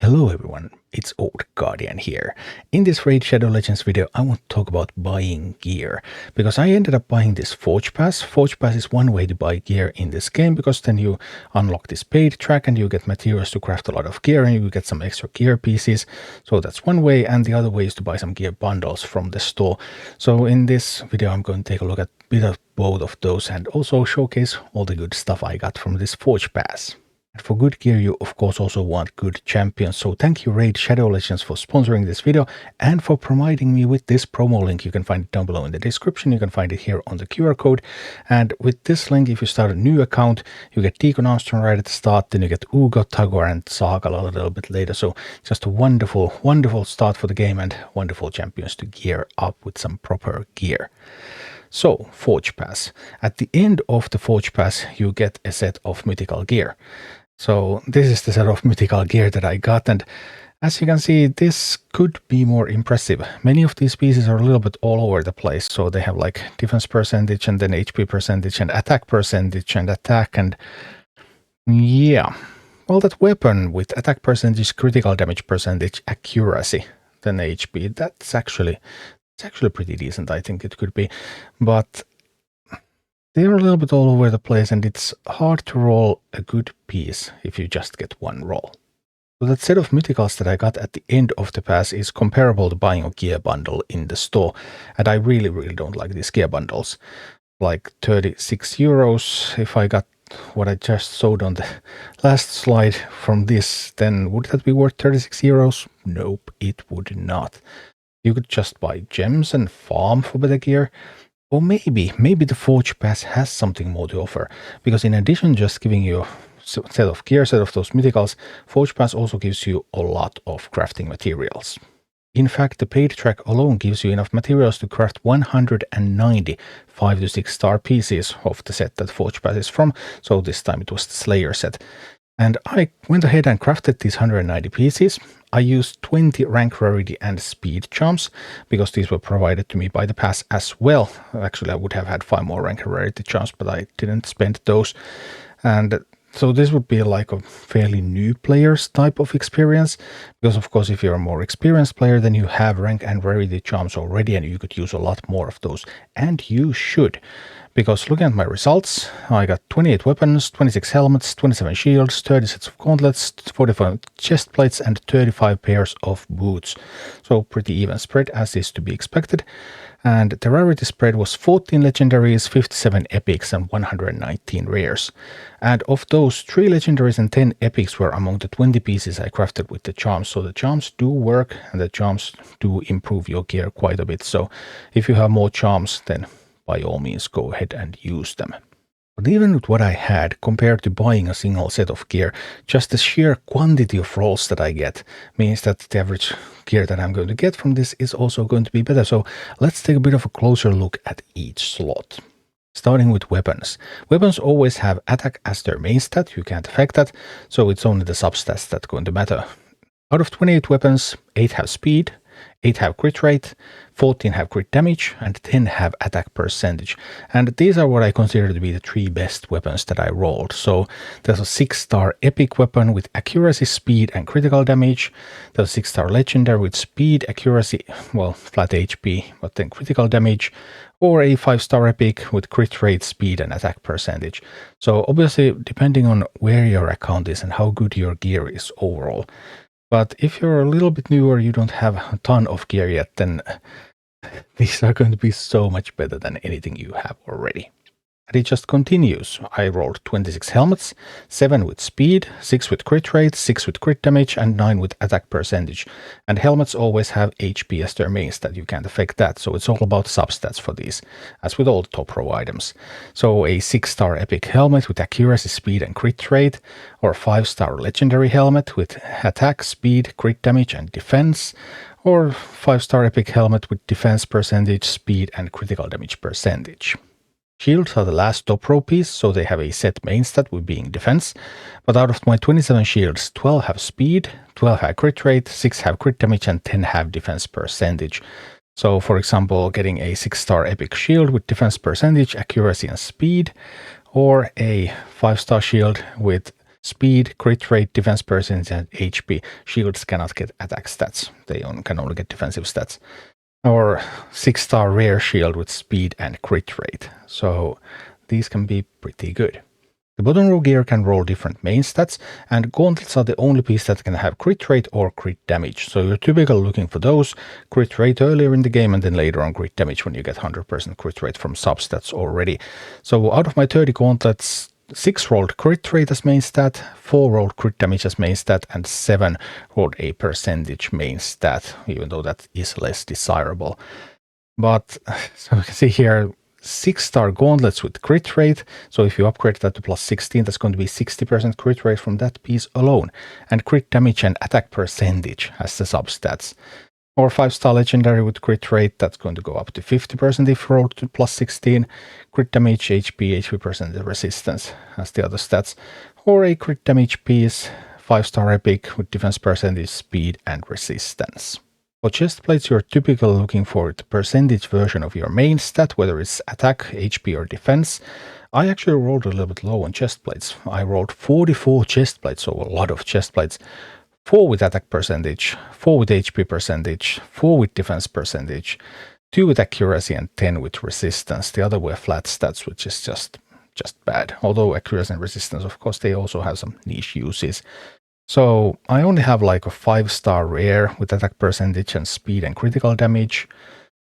Hello everyone, it's Old Guardian here. In this Raid Shadow Legends video, I want to talk about buying gear, because I ended up buying this Forge Pass. Forge Pass is one way to buy gear in this game, because then you unlock this paid track and you get materials to craft a lot of gear and you get some extra gear pieces. So that's one way, and the other way is to buy some gear bundles from the store. So in this video, I'm going to take a look at a bit of both of those and also showcase all the good stuff I got from this Forge Pass. And for good gear, you of course also want good champions, so thank you Raid Shadow Legends for sponsoring this video and for providing me with this promo link. You can find it down below in the description, you can find it here on the QR code, and with this link, if you start a new account, you get Deacon Armstrong right at the start, then you get Uugo, Tagoar and Zargala a little bit later, so just a wonderful, wonderful start for the game and wonderful champions to gear up with some proper gear. So, Forge Pass. At the end of the Forge Pass, you get a set of mythical gear. So this is the set of mythical gear that I got, and as you can see, this could be more impressive. Many of these pieces are a little bit all over the place, so they have like defense percentage and then HP percentage and attack percentage and attack, and yeah. Well, that weapon with attack percentage, critical damage percentage, accuracy, then HP, it's actually pretty decent, I think it could be, but they're a little bit all over the place and it's hard to roll a good piece if you just get one roll. So that set of mythicals that I got at the end of the pass is comparable to buying a gear bundle in the store, and I really don't like these gear bundles. Like 36 euros, if I got what I just showed on the last slide from this, then would that be worth 36 euros? Nope, it would not. You could just buy gems and farm for better gear. Or maybe the Forge Pass has something more to offer, because in addition to just giving you a set of gear, set of those mythicals, Forge Pass also gives you a lot of crafting materials. In fact, the paid track alone gives you enough materials to craft 190 5 to 6 star pieces of the set that Forge Pass is from, so this time it was the Slayer set. And I went ahead and crafted these 190 pieces. I used 20 rank rarity and speed charms, because these were provided to me by the pass as well. Actually, I would have had 5 more rank rarity charms, but I didn't spend those. And so this would be like a fairly new player's type of experience, because of course if you're a more experienced player, then you have rank and rarity charms already and you could use a lot more of those. And you should. Because looking at my results, I got 28 weapons, 26 helmets, 27 shields, 30 sets of gauntlets, 45 chest plates and 35 pairs of boots. So pretty even spread as is to be expected. And the rarity spread was 14 legendaries, 57 epics and 119 rares. And of those, 3 legendaries and 10 epics were among the 20 pieces I crafted with the charms. So the charms do work and the charms do improve your gear quite a bit. So if you have more charms, then by all means go ahead and use them. But even with what I had, compared to buying a single set of gear, just the sheer quantity of rolls that I get means that the average gear that I'm going to get from this is also going to be better. So let's take a bit of a closer look at each slot. Starting with weapons. Weapons always have attack as their main stat, you can't affect that, so it's only the substats that's going to matter. Out of 28 weapons, 8 have speed, 8 have crit rate, 14 have crit damage, and 10 have attack percentage. And these are what I consider to be the 3 best weapons that I rolled. So there's a 6-star epic weapon with accuracy, speed, and critical damage. There's a 6-star legendary with speed, accuracy, well, flat HP, but then critical damage. Or a 5-star epic with crit rate, speed, and attack percentage. So obviously, depending on where your account is and how good your gear is overall. But if you're a little bit newer, you don't have a ton of gear yet, then these are going to be so much better than anything you have already. And it just continues. I rolled 26 helmets, 7 with speed, 6 with crit rate, 6 with crit damage, and 9 with attack percentage. And helmets always have HP as their main stat, you can't affect that, so it's all about substats for these, as with all the top row items. So a 6-star epic helmet with accuracy, speed, and crit rate, or a 5-star legendary helmet with attack, speed, crit damage, and defense, or 5-star epic helmet with defense percentage, speed, and critical damage percentage. Shields are the last top row piece, so they have a set main stat with being defense, but out of my 27 shields, 12 have speed, 12 have crit rate, 6 have crit damage, and 10 have defense percentage. So for example, getting a 6-star epic shield with defense percentage, accuracy, and speed, or a 5-star shield with Speed, crit rate, defense percentage, and HP. Shields cannot get attack stats. They can only get defensive stats. Or 6-star rare shield with speed and crit rate. So these can be pretty good. The bottom row gear can roll different main stats, and gauntlets are the only piece that can have crit rate or crit damage. So you're typically looking for those, crit rate earlier in the game and then later on crit damage when you get 100% crit rate from substats already. So out of my 30 gauntlets, 6 rolled crit rate as main stat, 4 rolled crit damage as main stat, and 7 rolled a percentage main stat, even though that is less desirable. But, so you can see here, 6-star gauntlets with crit rate, so if you upgrade that to plus 16, that's going to be 60% crit rate from that piece alone, and crit damage and attack percentage as the substats. Or 5-star legendary with crit rate, that's going to go up to 50% if rolled to plus 16, crit damage, HP percentage, resistance as the other stats. Or a crit damage piece, 5-star epic with defense percentage, speed and resistance. For chest plates, you're typically looking for the percentage version of your main stat, whether it's attack, HP or defense. I actually rolled a little bit low on chest plates. I rolled 44 chest plates, so a lot of chest plates. 4 with attack percentage, 4 with HP percentage, 4 with defense percentage, 2 with accuracy and 10 with resistance. The other were flat stats, which is just bad. Although accuracy and resistance, of course, they also have some niche uses. So I only have like a 5-star rare with attack percentage and speed and critical damage,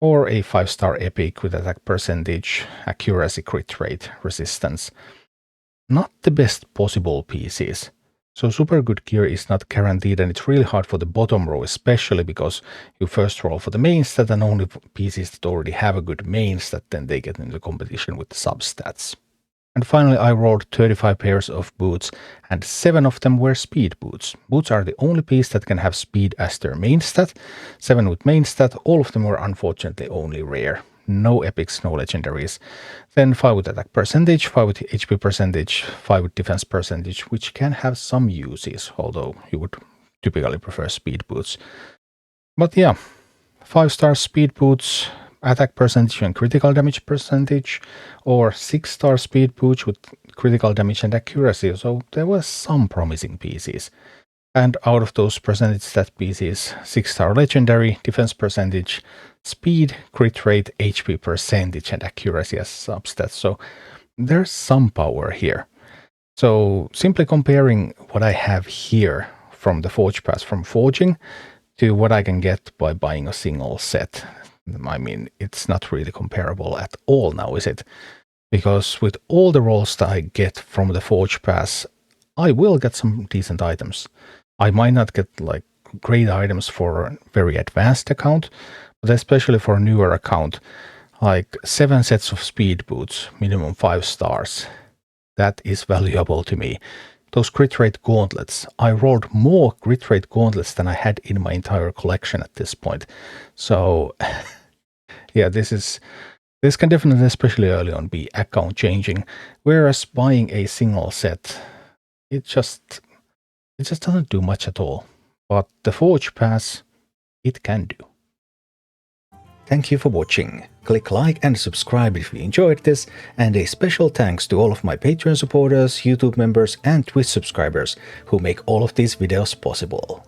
or a 5-star epic with attack percentage, accuracy, crit rate, resistance. Not the best possible pieces. So super good gear is not guaranteed, and it's really hard for the bottom row, especially because you first roll for the main stat and only pieces that already have a good main stat, then they get into competition with the substats. And finally, I rolled 35 pairs of boots, and 7 of them were speed boots. Boots are the only piece that can have speed as their main stat. 7 with main stat, all of them were unfortunately only rare. No epics, no legendaries. Then 5 with attack percentage, 5 with HP percentage, 5 with defense percentage, which can have some uses, although you would typically prefer speed boots. But yeah, 5-star speed boots, attack percentage and critical damage percentage, or 6-star speed boots with critical damage and accuracy, so there were some promising pieces. And out of those percentage stat pieces, 6-star legendary, defense percentage, speed, crit rate, HP percentage, and accuracy as substats. So there's some power here. So simply comparing what I have here from the Forge Pass from forging to what I can get by buying a single set, I mean, it's not really comparable at all now, is it? Because with all the rolls that I get from the Forge Pass, I will get some decent items. I might not get like great items for a very advanced account, but especially for a newer account, like 7 sets of speed boots, minimum 5 stars. That is valuable to me. Those crit rate gauntlets, I rolled more crit rate gauntlets than I had in my entire collection at this point. So yeah, this can definitely, especially early on, be account changing. Whereas buying a single set, it just doesn't do much at all. But the Forge Pass, it can do. Thank you for watching. Click like and subscribe if you enjoyed this, and a special thanks to all of my Patreon supporters, YouTube members and Twitch subscribers who make all of these videos possible.